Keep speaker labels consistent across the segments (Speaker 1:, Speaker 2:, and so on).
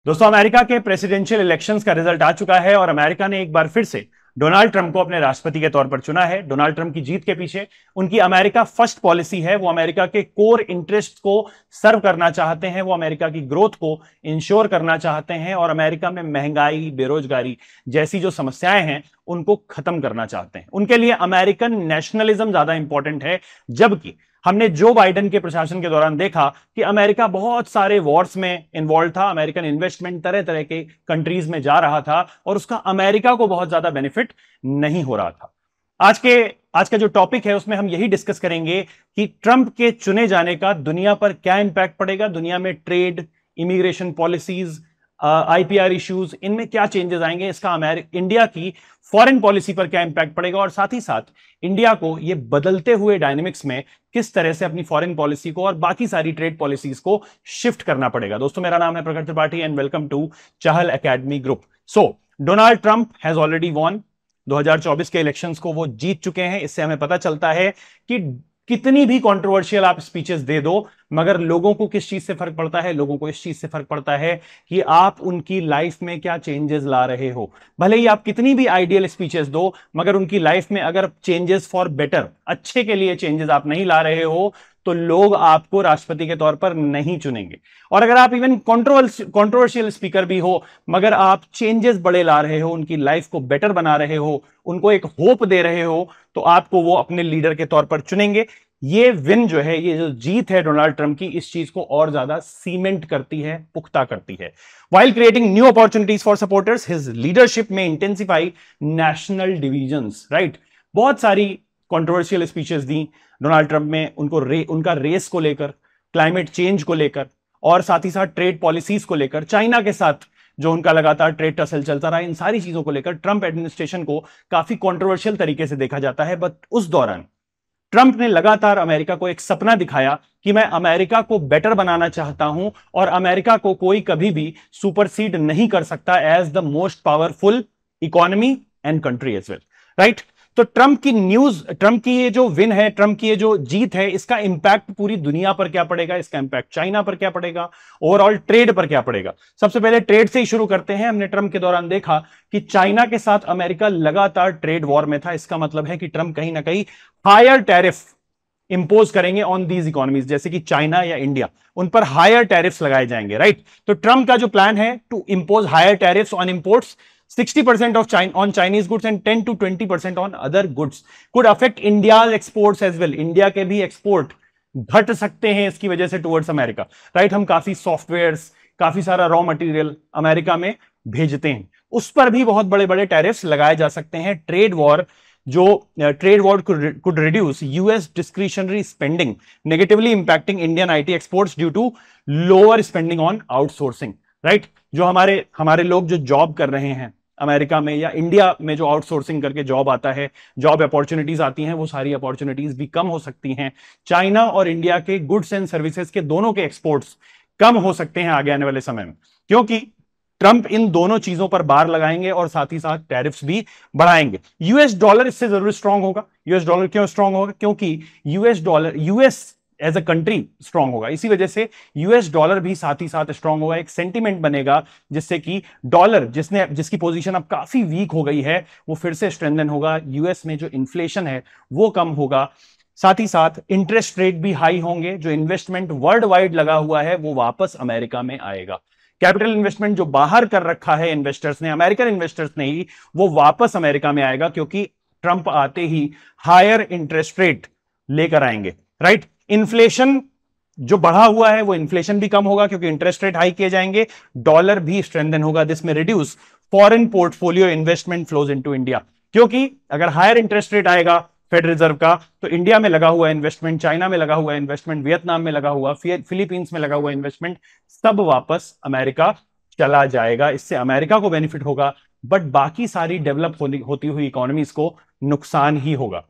Speaker 1: दोस्तों, अमेरिका के presidential elections का रिजल्ट आ चुका है और अमेरिका ने एक बार फिर से डोनाल्ड ट्रंप को अपने राष्ट्रपति के तौर पर चुना है। डोनाल्ड ट्रंप की जीत के पीछे उनकी अमेरिका फर्स्ट पॉलिसी है। वो अमेरिका के कोर इंटरेस्ट को सर्व करना चाहते हैं, वो अमेरिका की ग्रोथ को इंश्योर करना चाहते हैं और अमेरिका में महंगाई, बेरोजगारी जैसी जो समस्याएं हैं उनको खत्म करना चाहते हैं। उनके लिए अमेरिकन नेशनलिज्म ज्यादा इंपॉर्टेंट है, जबकि हमने जो बाइडेन के प्रशासन के दौरान देखा कि अमेरिका बहुत सारे वॉर्स में इन्वॉल्व था, अमेरिकन इन्वेस्टमेंट तरह तरह के कंट्रीज में जा रहा था और उसका अमेरिका को बहुत ज्यादा बेनिफिट नहीं हो रहा था। आज का जो टॉपिक है उसमें हम यही डिस्कस करेंगे कि ट्रंप के चुने जाने का दुनिया पर क्या इंपैक्ट पड़ेगा, दुनिया में trade, immigration policies, IPR issues, इनमें क्या चेंजेस आएंगे, इसका इंडिया की फॉरेन पॉलिसी पर क्या इंपैक्ट पड़ेगा और साथ ही साथ इंडिया को ये बदलते हुए डायनेमिक्स में किस तरह से अपनी फॉरेन पॉलिसी को और बाकी सारी ट्रेड पॉलिसीज को शिफ्ट करना पड़ेगा। दोस्तों, मेरा नाम है Prakhar Tripathi and welcome to Chahal academy group. Donald Trump has already won. 2024 के इलेक्शंस को वो जीत चुके हैं। इससे हमें पता चलता है कि कितनी भी कंट्रोवर्शियल आप स्पीचेस दे दो, मगर लोगों को किस चीज से फर्क पड़ता है? लोगों को इस चीज से फर्क पड़ता है कि आप उनकी लाइफ में क्या चेंजेस ला रहे हो। भले ही आप कितनी भी आइडियल स्पीचेस दो, मगर उनकी लाइफ में अगर चेंजेस फॉर बेटर, अच्छे के लिए चेंजेस आप नहीं ला रहे हो, तो लोग आपको राष्ट्रपति के तौर पर नहीं चुनेंगे। और अगर आप इवन कंट्रोवर्शियल स्पीकर भी हो, मगर आप चेंजेस बड़े ला रहे हो, उनकी लाइफ को बेटर बना रहे हो, उनको एक होप दे रहे हो, तो आपको वो अपने लीडर के तौर पर चुनेंगे। ये विन जो है, ये जो जीत है डोनाल्ड ट्रंप की, इस चीज को और ज्यादा सीमेंट करती है, पुख्ता करती है। While creating new opportunities for supporters, his leadership में इंटेंसिफाई नेशनल डिविजन्स। राइट, बहुत सारी कंट्रोवर्शियल स्पीचेस दी डोनाल्ड ट्रंप में, उनका रेस को लेकर, क्लाइमेट चेंज को लेकर और साथ ही साथ ट्रेड पॉलिसीज को लेकर, चाइना के साथ जो उनका लगातार ट्रेड टसल चलता रहा, इन सारी चीजों को लेकर ट्रंप एडमिनिस्ट्रेशन को काफी कंट्रोवर्शियल तरीके से देखा जाता है। बट उस दौरान ट्रंप ने लगातार अमेरिका को एक सपना दिखाया कि मैं अमेरिका को बेटर बनाना चाहता हूं और अमेरिका को कोई कभी भी सुपरसीड नहीं कर सकता as the most powerful economy and country as well. Right, तो ट्रंप की ये जो विन है, ट्रंप की ये जो जीत है, इसका इंपैक्ट पूरी दुनिया पर क्या पड़ेगा, इसका इंपैक्ट चाइना पर क्या पड़ेगा, ओवरऑल ट्रेड पर क्या पड़ेगा। सबसे पहले ट्रेड से ही शुरू करते हैं। हमने ट्रंप के दौरान देखा कि चाइना के साथ अमेरिका लगातार ट्रेड वॉर में था। इसका मतलब है कि ट्रंप कहीं ना कहीं हायर टैरिफ इंपोज करेंगे ऑन दीज इकोनॉमीज, जैसे कि चाइना या इंडिया, उन पर हायर टैरिफ्स लगाए जाएंगे। राइट, तो ट्रंप का जो प्लान है to impose higher tariffs on imports, 60% on Chinese goods and 10 to 20% on other goods could affect India's exports as well. India के भी एक्सपोर्ट घट सकते हैं इसकी वजह से टुवर्ड्स अमेरिका। राइट, हम काफी सॉफ्टवेयर्स, काफी सारा रॉ मटेरियल अमेरिका में भेजते हैं, उस पर भी बहुत बड़े बड़े टैरिफ्स लगाए जा सकते हैं। Trade war could reduce US discretionary spending, negatively impacting Indian IT exports due to lower spending on outsourcing. Right, जो हमारे लोग जो जॉब कर रहे हैं अमेरिका में या इंडिया में, जो आउटसोर्सिंग करके जॉब आता है, जॉब अपॉर्चुनिटीज आती हैं, वो सारी अपॉर्चुनिटीज भी कम हो सकती हैं। चाइना और इंडिया के गुड्स एंड सर्विसेज के दोनों के एक्सपोर्ट्स कम हो सकते हैं आगे आने वाले समय में, क्योंकि ट्रंप इन दोनों चीजों पर बार लगाएंगे और साथ ही साथ टैरिफ्स भी बढ़ाएंगे। यूएस डॉलर इससे जरूर स्ट्रांग होगा। यूएस डॉलर क्यों स्ट्रांग होगा? क्योंकि US as a country strong होगा, इसी वजह से यूएस डॉलर भी साथ ही साथ स्ट्रांग होगा। एक सेंटीमेंट बनेगा जिससे कि डॉलर जिसकी पोजीशन अब काफी वीक हो गई है, वो फिर से स्ट्रेंथन होगा। यूएस में जो इन्फ्लेशन है वो कम होगा, साथ ही साथ इंटरेस्ट रेट भी हाई होंगे। जो इन्वेस्टमेंट वर्ल्ड वाइड लगा हुआ है वो वापस अमेरिका में आएगा। कैपिटल इन्वेस्टमेंट जो बाहर कर रखा है इन्वेस्टर्स ने, अमेरिकन इन्वेस्टर्स ने ही, वो वापस अमेरिका में आएगा, क्योंकि ट्रंप आते ही हायर इंटरेस्ट रेट लेकर आएंगे। राइट, इन्फ्लेशन जो बढ़ा हुआ है वो इन्फ्लेशन भी कम होगा, क्योंकि इंटरेस्ट रेट हाई किए जाएंगे, डॉलर भी स्ट्रेंथन होगा। दिस में reduce foreign portfolio investment flows into India, क्योंकि अगर हायर इंटरेस्ट रेट आएगा फेड रिजर्व का, तो इंडिया में लगा हुआ इन्वेस्टमेंट, चाइना में लगा हुआ इन्वेस्टमेंट, वियतनाम में लगा हुआ, फिलीपींस में लगा हुआ इन्वेस्टमेंट, सब वापस अमेरिका चला जाएगा। इससे अमेरिका को बेनिफिट होगा, बट बाकी सारी डेवलप होती हुई इकोनॉमीज को नुकसान ही होगा।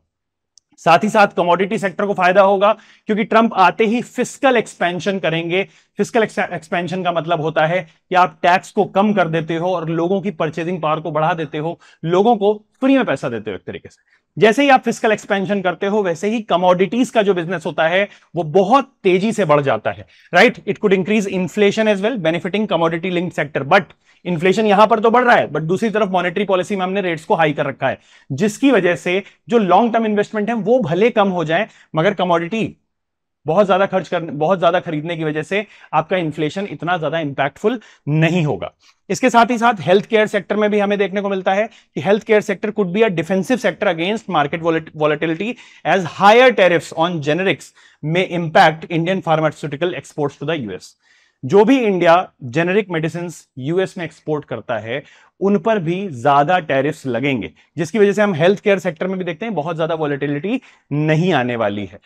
Speaker 1: साथ ही साथ कमोडिटी सेक्टर को फायदा होगा, क्योंकि ट्रंप आते ही फिस्कल एक्सपेंशन करेंगे। फिस्कल एक्सपेंशन का मतलब होता है कि आप टैक्स को कम कर देते हो और लोगों की परचेजिंग पावर को बढ़ा देते हो, लोगों को फ्री में पैसा देते हो एक तरीके से। जैसे ही आप फिस्कल एक्सपेंशन करते हो वैसे ही कमोडिटीज का जो बिजनेस होता है वो बहुत तेजी से बढ़ जाता है, right. It could increase inflation as well, benefiting commodity linked sector. But inflation यहां पर तो बढ़ रहा है, बट दूसरी तरफ मॉनेटरी पॉलिसी में हमने रेट्स को हाई कर रखा है, जिसकी वजह से जो लॉन्ग टर्म इन्वेस्टमेंट है वो भले कम हो जाए, मगर कमोडिटी बहुत ज्यादा बहुत ज्यादा खरीदने की वजह से आपका इन्फ्लेशन इतना ज्यादा इंपैक्टफुल नहीं होगा। इसके साथ ही साथ हेल्थ केयर सेक्टर में भी हमें देखने को मिलता है कि health care sector could be a defensive sector against market volatility, as higher tariffs on generics may impact Indian pharmaceutical exports to the US. जो भी इंडिया जेनेरिक मेडिसिन यूएस में एक्सपोर्ट करता है उन पर भी ज्यादा टैरिफ्स लगेंगे, जिसकी वजह से हम हेल्थ केयर सेक्टर में भी देखते हैं बहुत ज्यादा वॉलेटिलिटी नहीं आने वाली है।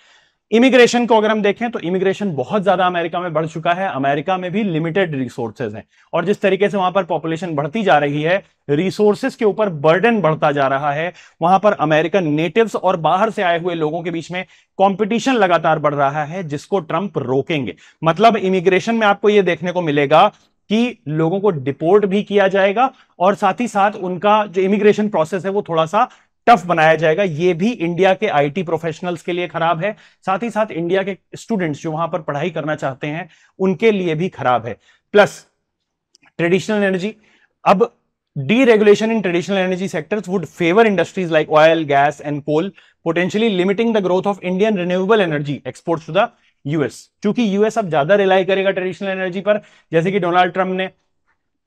Speaker 1: इमिग्रेशन को अगर हम देखें तो इमिग्रेशन बहुत ज्यादा अमेरिका में बढ़ चुका है। अमेरिका में भी लिमिटेड रिसोर्सेज हैं, और जिस तरीके से वहां पर पॉपुलेशन बढ़ती जा रही है, रिसोर्सेज के ऊपर बर्डन बढ़ता जा रहा है, वहां पर अमेरिकन नेटिव्स और बाहर से आए हुए लोगों के बीच में कंपटीशन लगातार बढ़ रहा है, जिसको ट्रंप रोकेंगे। मतलब इमिग्रेशन में आपको यह देखने को मिलेगा कि लोगों को डिपोर्ट भी किया जाएगा, और साथ ही साथ उनका जो इमिग्रेशन प्रोसेस है वो थोड़ा सा टफ बनाया जाएगा। यह भी इंडिया के आईटी प्रोफेशनल्स के लिए खराब है, साथ ही साथ इंडिया के स्टूडेंट्स जो वहां पर पढ़ाई करना चाहते हैं उनके लिए भी खराब है। प्लस ट्रेडिशनल एनर्जी, अब deregulation in traditional energy sectors would favor industries like oil, gas and coal, potentially limiting the growth of Indian renewable energy exports to the US। क्योंकि यूएस अब ज्यादा रिलाई करेगा ट्रेडिशनल एनर्जी पर, जैसे कि Donald Trump ने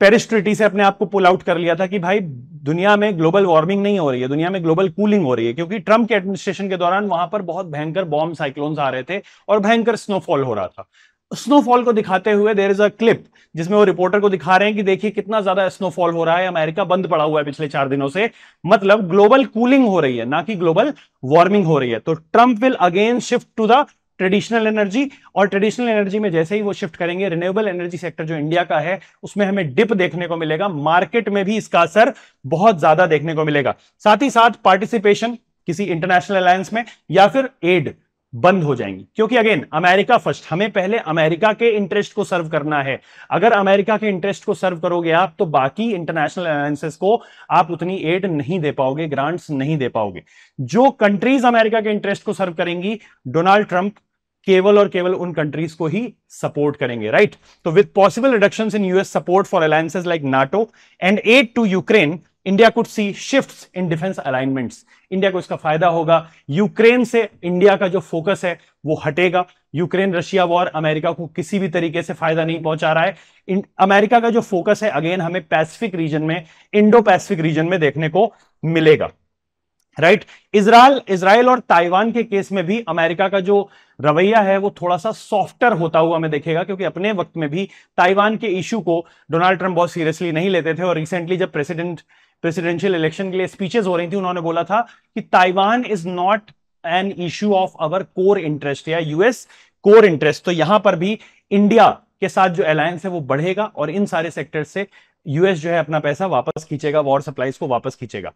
Speaker 1: Paris treaty से अपने आप को पुल आउट कर लिया था कि भाई दुनिया में ग्लोबल वार्मिंग नहीं हो रही है, दुनिया में ग्लोबल कूलिंग हो रही है, क्योंकि ट्रंप के एडमिनिस्ट्रेशन के दौरान वहां पर बहुत भयंकर बॉम्ब साइक्लोन्स आ रहे थे और भयंकर स्नोफॉल हो रहा था। स्नोफॉल को दिखाते हुए देयर इज अ क्लिप जिसमें वो रिपोर्टर को दिखा रहे हैं कि देखिए कितना ज्यादा स्नोफॉल हो रहा है, अमेरिका बंद पड़ा हुआ है पिछले 4 दिनों से, मतलब ग्लोबल कूलिंग हो रही है, ना कि ग्लोबल वार्मिंग हो रही है। तो Trump will again shift to the traditional energy, और ट्रेडिशनल एनर्जी में जैसे ही वो शिफ्ट करेंगे, रिन्यूएबल एनर्जी सेक्टर जो इंडिया का है उसमें हमें डिप देखने को मिलेगा, मार्केट में भी इसका असर बहुत ज्यादा देखने को मिलेगा। साथ ही साथ पार्टिसिपेशन किसी इंटरनेशनल अलायंस में या फिर एड बंद हो जाएंगी, क्योंकि अगेन अमेरिका फर्स्ट, हमें पहले अमेरिका के इंटरेस्ट को सर्व करना है। अगर अमेरिका के इंटरेस्ट को सर्व करोगे आप, तो बाकी इंटरनेशनल अलायंसेस को आप उतनी एड नहीं दे पाओगे, ग्रांट्स नहीं दे पाओगे। जो कंट्रीज अमेरिका के इंटरेस्ट को सर्व करेंगी, डोनाल्ड ट्रंप केवल और केवल उन कंट्रीज को ही सपोर्ट करेंगे, राइट। तो with possible reductions in US support for alliances like NATO and aid to Ukraine, India could see shifts in defence alignments. India को इसका फायदा होगा, यूक्रेन से इंडिया का जो फोकस है वो हटेगा। यूक्रेन रशिया वॉर अमेरिका को किसी भी तरीके से फायदा नहीं पहुंचा रहा है। अमेरिका का जो फोकस है अगेन हमें पैसिफिक रीजन में, इंडो पैसिफिक रीजन में देखने को मिलेगा, राइट। इजराइल और ताइवान के केस में भी अमेरिका का जो रवैया है वो थोड़ा सा सॉफ्टर होता हुआ हमें देखेगा, क्योंकि अपने वक्त में भी ताइवान के इशू को डोनाल्ड ट्रंप बहुत सीरियसली नहीं लेते थे, और रिसेंटली जब प्रेसिडेंशियल इलेक्शन के लिए स्पीचेस हो रही थी, उन्होंने बोला था कि Taiwan is not an issue of our core interest या यूएस कोर इंटरेस्ट। तो यहां पर भी इंडिया के साथ जो अलायंस है वो बढ़ेगा, और इन सारे सेक्टर से यूएस जो है अपना पैसा वापस खींचेगा, वॉर सप्लाईज को वापस खींचेगा।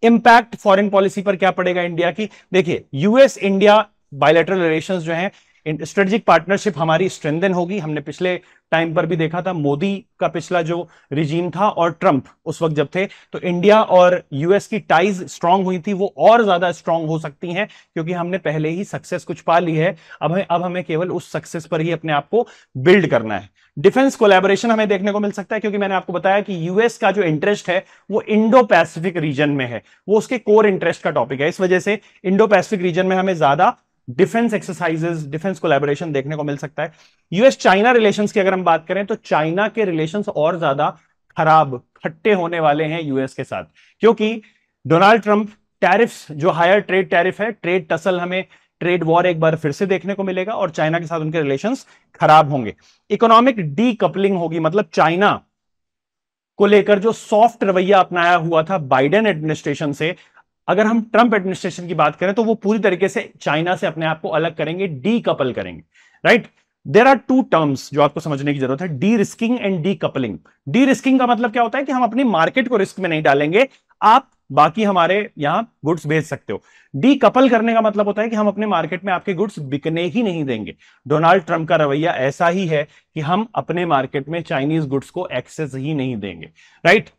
Speaker 1: इंपैक्ट फॉरेन पॉलिसी पर क्या पड़ेगा इंडिया की, देखिए यूएस इंडिया बायलैटरल रिलेशंस जो हैं, स्ट्रेटेजिक पार्टनरशिप हमारी स्ट्रेंथन होगी। हमने पिछले टाइम पर भी देखा था, मोदी का पिछला जो रिजीम था और ट्रंप उस वक्त जब थे, तो इंडिया और यूएस की टाइज स्ट्रांग हुई थी, वो और ज्यादा स्ट्रांग हो सकती हैं, क्योंकि हमने पहले ही सक्सेस कुछ पा ली है। अब हमें केवल उस सक्सेस पर ही अपने आप को बिल्ड करना है। डिफेंस कोलैबोरेशन हमें देखने को मिल सकता है, क्योंकि मैंने आपको बताया कि यूएस का जो इंटरेस्ट है वो इंडो पैसिफिक रीजन में है, वो उसके कोर इंटरेस्ट का टॉपिक है। इस वजह से इंडो पैसिफिक रीजन में हमें ज्यादा डिफेंस एक्सरसाइजेस, डिफेंस कोलैबोरेशन देखने को मिल सकता है। यूएस चाइना रिलेशंस की अगर हम बात करें, तो चाइना के रिलेशंस और ज्यादा खराब, खट्टे होने वाले हैं यूएस के साथ, क्योंकि डोनाल्ड ट्रंप टैरिफ्स, जो हायर ट्रेड टैरिफ है, ट्रेड टसल, हमें ट्रेड वॉर एक बार फिर से देखने को मिलेगा, और चाइना के साथ उनके रिलेशंस खराब होंगे। इकोनॉमिक डीकपलिंग होगी, मतलब चाइना को लेकर जो सॉफ्ट रवैया अपनाया हुआ था बाइडेन एडमिनिस्ट्रेशन से, अगर हम ट्रंप एडमिनिस्ट्रेशन की बात करें तो वो पूरी तरीके से चाइना से अपने आप को अलग करेंगे, डीकपल करेंगे, right. There are two terms जो आपको समझने की जरूरत है, de risking and decoupling. De risking का मतलब क्या होता है कि हम अपनी मार्केट को रिस्क में नहीं डालेंगे, आप बाकी हमारे यहां गुड्स बेच सकते हो। डीकपल करने का मतलब होता है कि हम अपने मार्केट में आपके गुड्स बिकने ही नहीं देंगे। डोनाल्ड ट्रंप का रवैया ऐसा ही है कि हम अपने मार्केट में चाइनीज गुड्स को एक्सेस ही नहीं देंगे, right.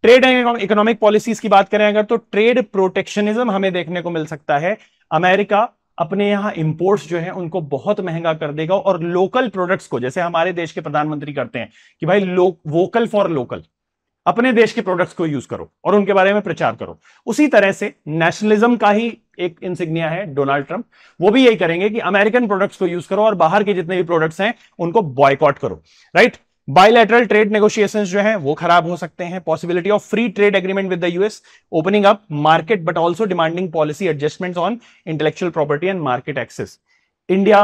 Speaker 1: Trade and economic policies की बात करें अगर, तो ट्रेड प्रोटेक्शनिज्म हमें देखने को मिल सकता है। अमेरिका अपने यहां इंपोर्ट्स जो है उनको बहुत महंगा कर देगा और लोकल प्रोडक्ट्स को, जैसे हमारे देश के प्रधानमंत्री करते हैं कि भाई वोकल फॉर लोकल, अपने देश के प्रोडक्ट्स को यूज करो और उनके बारे में प्रचार करो। उसी तरह से नेशनलिज्म का ही एक इंसिग्निया है डोनाल्ड ट्रंप, वो भी यही करेंगे कि अमेरिकन प्रोडक्ट्स को यूज करो और बाहर के जितने भी प्रोडक्ट्स हैं उनको बॉयकॉट करो, राइट। बायलैटरल ट्रेड नेगोशिएशंस जो हैं वो खराब हो सकते हैं। Possibility of free trade agreement with the US, opening up market but also demanding policy adjustments on intellectual property and market access. India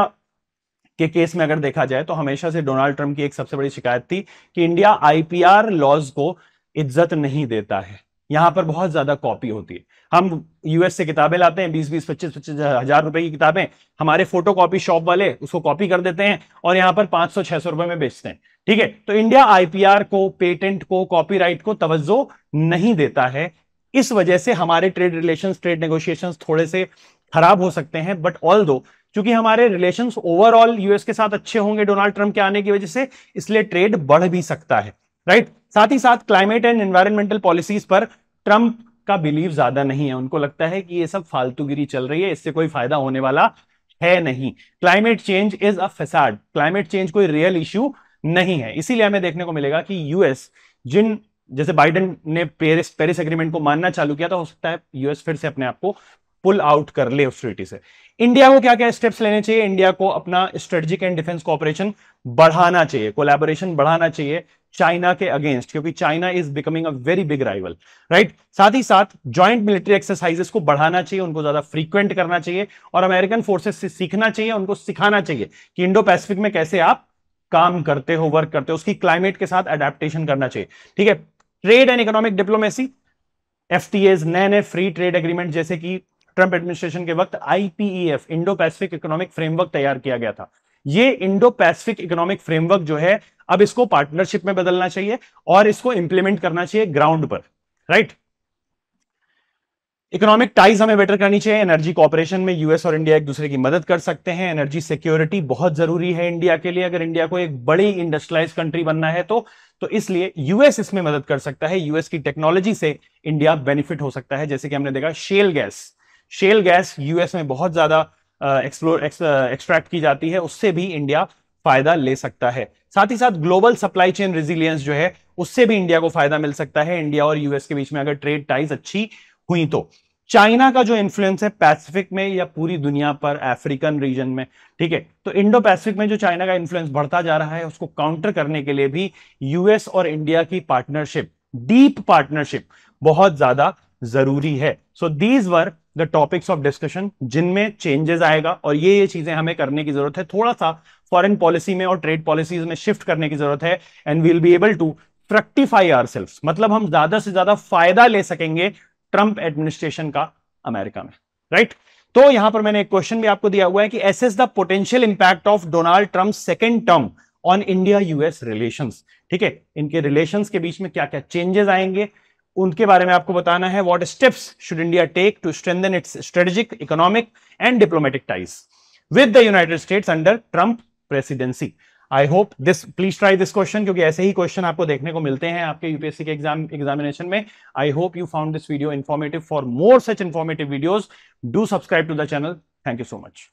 Speaker 1: के केस में अगर देखा जाए तो हमेशा से डोनाल्ड ट्रंप की एक सबसे बड़ी शिकायत थी कि इंडिया आईपीआर लॉज को इज्जत नहीं देता है, यहां पर बहुत ज्यादा कॉपी होती है। हम यूएस से किताबें लाते हैं 20-20, 25-25 हजार रुपए की किताबें, हमारे फोटो कॉपी शॉप वाले उसको कॉपी कर देते हैं और यहां पर 500-600 रुपए में बेचते हैं, ठीक है। तो इंडिया आईपीआर को, पेटेंट को, कॉपीराइट को तवज्जो नहीं देता है। इस वजह से हमारे ट्रेड रिलेशंस, ट्रेड नेगोशिएशंस थोड़े से खराब हो सकते हैं। बट ऑल दो क्योंकि हमारे रिलेशंस ओवरऑल यूएस के साथ अच्छे होंगे डोनाल्ड ट्रंप के आने की वजह से, इसलिए ट्रेड बढ़ भी सकता है, राइट। साथ ही साथ क्लाइमेट एंड एनवायरमेंटल पॉलिसीज पर ट्रंप का बिलीव ज्यादा नहीं है। उनको लगता है कि ये सब फालतूगिरी चल रही है, इससे कोई फायदा होने वाला है नहीं। Climate change is a facade, climate change कोई रियल इश्यू नहीं है। इसीलिए हमें देखने को मिलेगा कि यूएस, जैसे बाइडेन ने पेरिस एग्रीमेंट को मानना चालू किया, तो हो सकता है यूएस फिर से अपने आप को पुल आउट कर ले उस ट्रीटी से। इंडिया को क्या क्या स्टेप्स लेने चाहिए? इंडिया को अपना स्ट्रेटेजिक एंड डिफेंस कोऑपरेशन बढ़ाना चाहिए, कोलैबोरेशन बढ़ाना चाहिए चाइना के अगेंस्ट, क्योंकि China is becoming a very big rival, right. साथ ही साथ ज्वाइंट मिलिट्री एक्सरसाइजेस को बढ़ाना चाहिए, उनको ज्यादा फ्रीक्वेंट करना चाहिए और अमेरिकन फोर्सेस से सीखना चाहिए, उनको सिखाना चाहिए कि इंडो पैसिफिक में कैसे आप काम करते हो, वर्क करते हो, उसकी क्लाइमेट के साथ अडेप्टेशन करना चाहिए, ठीक है। ट्रेड एंड इकोनॉमिक डिप्लोमेसी, एफटीएज, नए नए फ्री ट्रेड एग्रीमेंट, जैसे कि ट्रंप एडमिनिस्ट्रेशन के वक्त IPEF, Indo Pacific economic framework तैयार किया गया था। ये इंडो पैसिफिक इकोनॉमिक फ्रेमवर्क जो है, अब इसको पार्टनरशिप में बदलना चाहिए और इसको इंप्लीमेंट करना चाहिए ग्राउंड पर, राइट। इकोनॉमिक टाइज हमें बेटर करनी चाहिए। एनर्जी कॉपरेशन में यूएस और इंडिया एक दूसरे की मदद कर सकते हैं। एनर्जी सिक्योरिटी बहुत जरूरी है इंडिया के लिए, अगर इंडिया को एक बड़ी इंडस्ट्रियलाइज कंट्री बनना है तो इसलिए यूएस इसमें मदद कर सकता है। यूएस की टेक्नोलॉजी से इंडिया बेनिफिट हो सकता है, जैसे कि हमने देखा शेल गैस यूएस में बहुत ज्यादा एक्सट्रैक्ट की जाती है, उससे भी इंडिया फायदा ले सकता है। साथ ही साथ ग्लोबल सप्लाई चेन रेजिलियंस जो है, उससे भी इंडिया को फायदा मिल सकता है। इंडिया और यूएस के बीच में अगर ट्रेड टाइज अच्छी हुई तो। चाइना का जो इन्फ्लुएंस है पैसिफिक में या पूरी दुनिया पर, अफ्रीकन रीजन में, ठीक है, तो इंडो पैसिफिक में जो चाइना का इन्फ्लुएंस बढ़ता जा रहा है, उसको काउंटर करने के लिए भी यूएस और इंडिया की पार्टनरशिप, डीप पार्टनरशिप बहुत ज्यादा जरूरी है। So these were the topics of discussion जिनमें चेंजेस आएगा और ये चीजें हमें करने की जरूरत है। थोड़ा सा फॉरेन पॉलिसी में और ट्रेड पॉलिसीज में शिफ्ट करने की जरूरत है and will be able to fructify ourselves, मतलब हम ज्यादा से ज्यादा फायदा ले सकेंगे ट्रंप एडमिनिस्ट्रेशन का अमेरिका में, राइट। तो यहां पर मैंने एक क्वेश्चन भी आपको दिया हुआ है कि assess the potential impact of Donald Trump second term on India US relations, ठीक है। इनके रिलेशंस के बीच में क्या क्या चेंजेस आएंगे उनके बारे में आपको बताना है। What steps should India take to strengthen its strategic, economic and diplomatic ties with the United States under Trump presidency. I hope this, please try this question, क्योंकि ऐसे ही क्वेश्चन आपको देखने को मिलते हैं आपके यूपीएससी के एग्जामिनेशन में। I hope you found this video informative. For more such informative videos, do subscribe to the channel. Thank you so much.